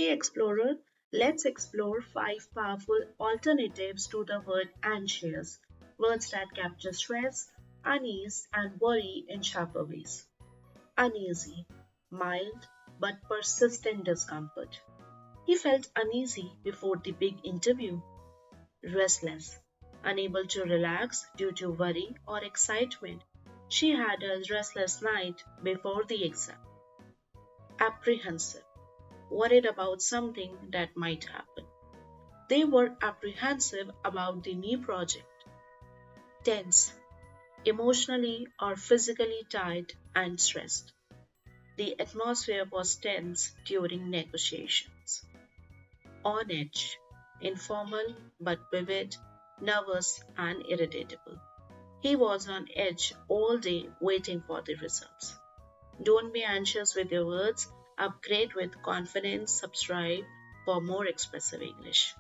Hey explorer, let's explore 5 powerful alternatives to the word anxious, words that capture stress, unease, and worry in sharper ways. Uneasy, mild but persistent discomfort. He felt uneasy before the big interview. Restless, unable to relax due to worry or excitement. She had a restless night before the exam. Apprehensive, worried about something that might happen. They were apprehensive about the new project. Tense, emotionally or physically tired and stressed. The atmosphere was tense during negotiations. On edge, informal but vivid, nervous and irritable. He was on edge all day waiting for the results. Don't be anxious with your words, upgrade with confidence, subscribe for more expressive English.